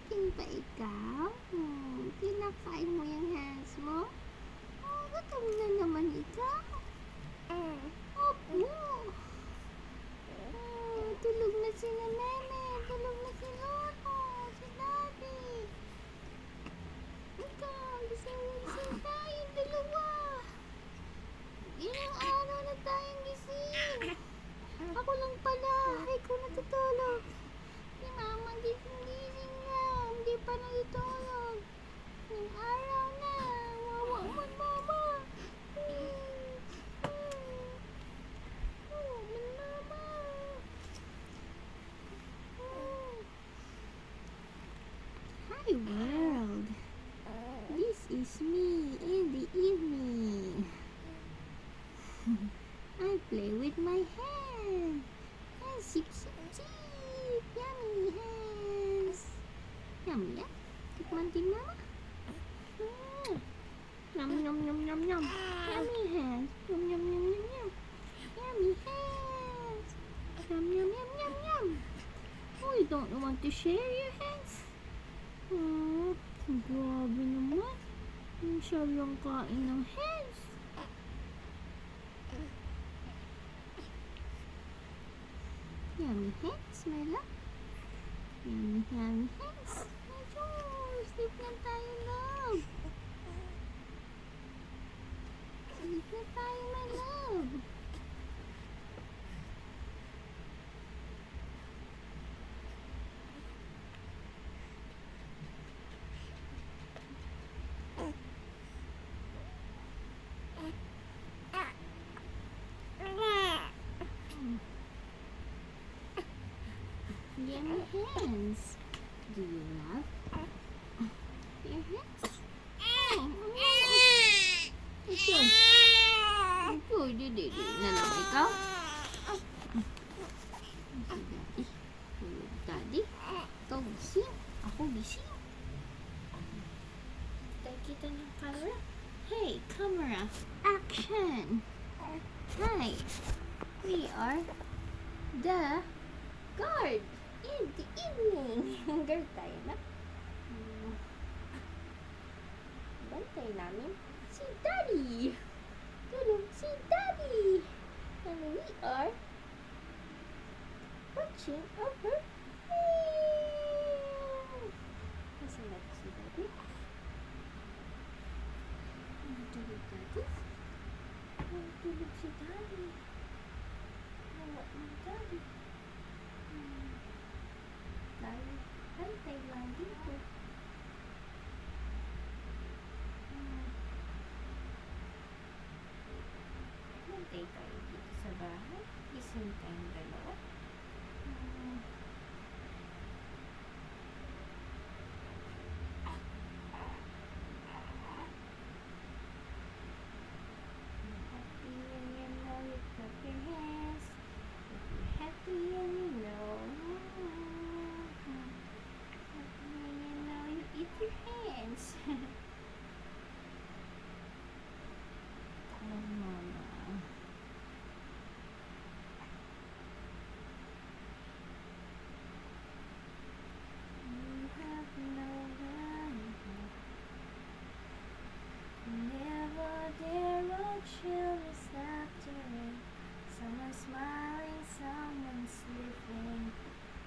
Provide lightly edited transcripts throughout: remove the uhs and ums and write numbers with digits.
akin pa ikaw? Pinakain mo yung hands mo? Oh, gutom na naman ikaw. Opo. Tulog na sila Meme. Tulog na si Lolo. Si Daddy. Ikaw, gising tayong dalawa. Ilang araw na tayong gising. Ako lang pala. Ikaw natutulog. Si Mama gising na. Hindi pa natutulog. Ilang araw na. Wawa man, Mama. Mama. Hi world. This is me in the evening. I play with my hand. And sip, sip, sip. Yummy hands. Yum, yum. Tikman din Mama. Yum, yum, yum, yum, yum. Yummy hands. Yum, yum, yum, yum, yum. Yummy hands. Yum, yum, yum, yum, yum. Oh, you don't want to share your hands? Grabe naman. Ang sarang kain ng hands. Yummy hands, my love. Yummy, yummy hands. Ayun, sleep na tayo, love. Sleep na tayo, my love. Yummy hands. Do you love your hands? Ito. Ito, di na lang ikaw. Si Daddy. Tulog Daddy. Ikaw gising. Ako gising. Kita ng camera. Hey, camera. Action. Hi. We are the guard in the evening. Guard tayo na. Bantay namin si Daddy. Tulog si Daddy. And we are watching over him. Nasaan natin si Daddy? Tulog Daddy. Tulog si Daddy. Nawa ng Daddy. Tayo, bantay lang dito. Bantay tayo dito sa bahay. Gising tayong dalawa. Happy and you know you clap your hands. If you're happy and you know. Happy and you know you eat your hands. Oh, Mama. You have no rival. Never dare a chill is laughter. Someone smiling, someone sleeping.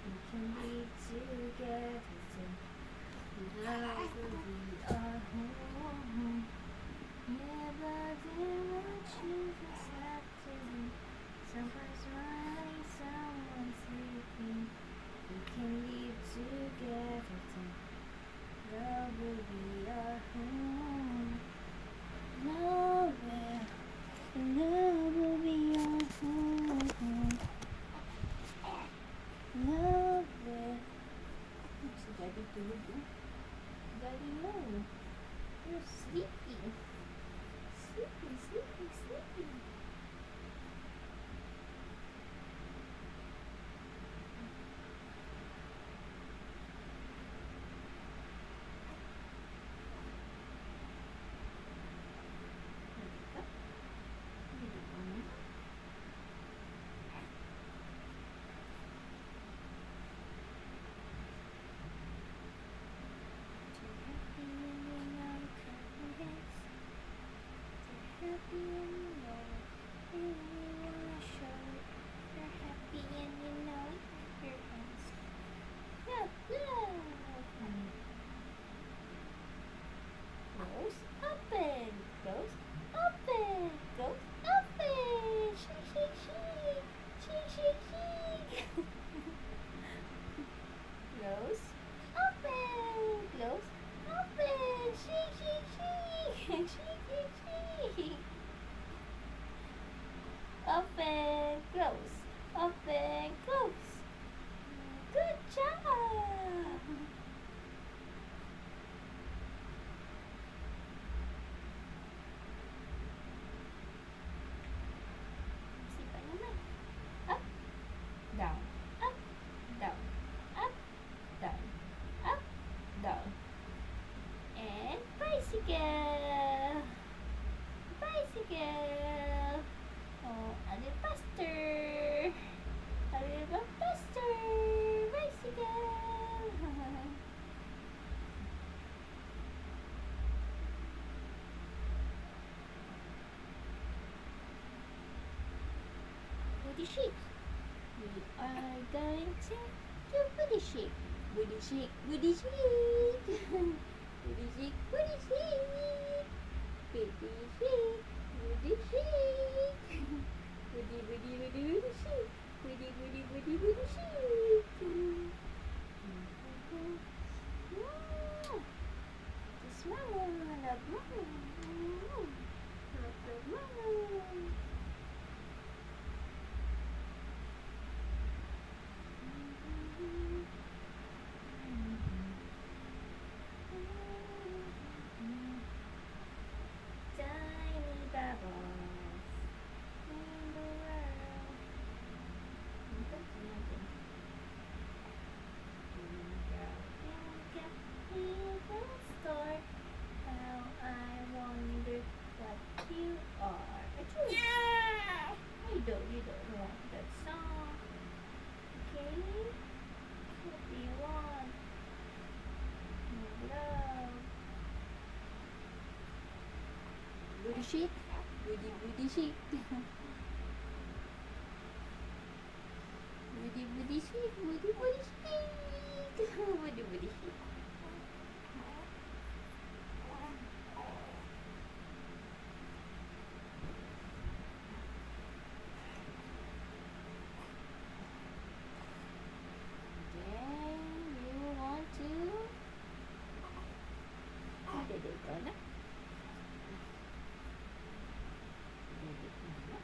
We can be together till love will be our home. Never dare a chill is laughter. Someone smiling, someone sleeping. We can live together till love will be our home. Love will be our home. Love will. Si Daddy tulog na. Daddy, no. You're sleeping. Sleeping. booty shake. We are going to do booty shake. Booty shake, booty shake. Booty shake, booty shake. Booty shake, booty shake. Booty, booty, booty, booty shake. Booty, booty, booty, booty shake. Kiss mama, love mama. Love mama. Tiny bubbles in the world. In the store. How I wonder what you are. Yeah. You don't want that song. Okay? What do you want? Love. Booty shake. Booty shake. Booty shake. Booty shake. Booty shake. Then you want to dede ka na. Dede ka na.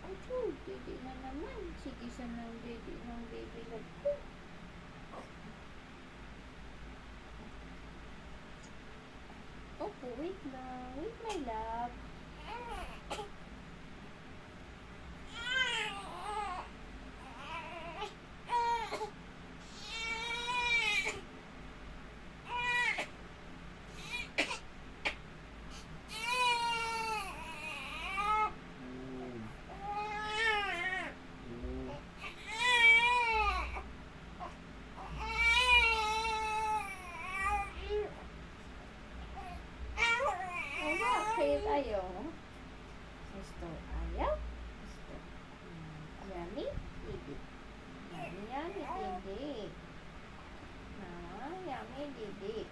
Achoo, dede na naman. Sige sa ng dede ng baby love ko. Opo, wait lang. Wait, my love. Bakit ayaw? Gusto ayaw? Gusto yummy? Hindi. Yummy, hindi. Yummy, hindi.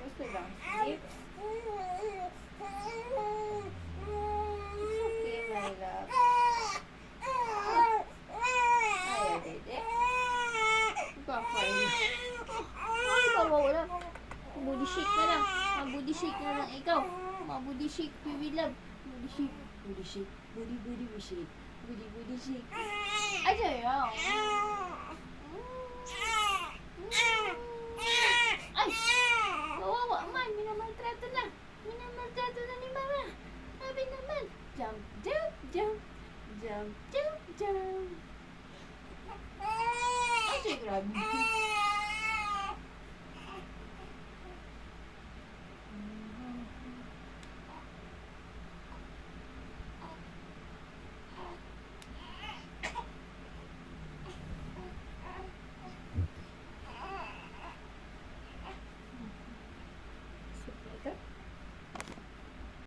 Gusto lang sleep. It's okay, my love. Ayaw, dede. Kakain. Ay, mawawala. Booty shake na lang. Booty shake na lang ikaw. Booty shake, baby love. Booty shake. Booty shake. Booty shake. Booty shake. Ay, ayaw. Ay! Kawawa man. Minamaltrato na. Minamaltrato na ni mama. Sabi naman. Jump, jump, jump. Jump, jump, jump. Ay, grabe.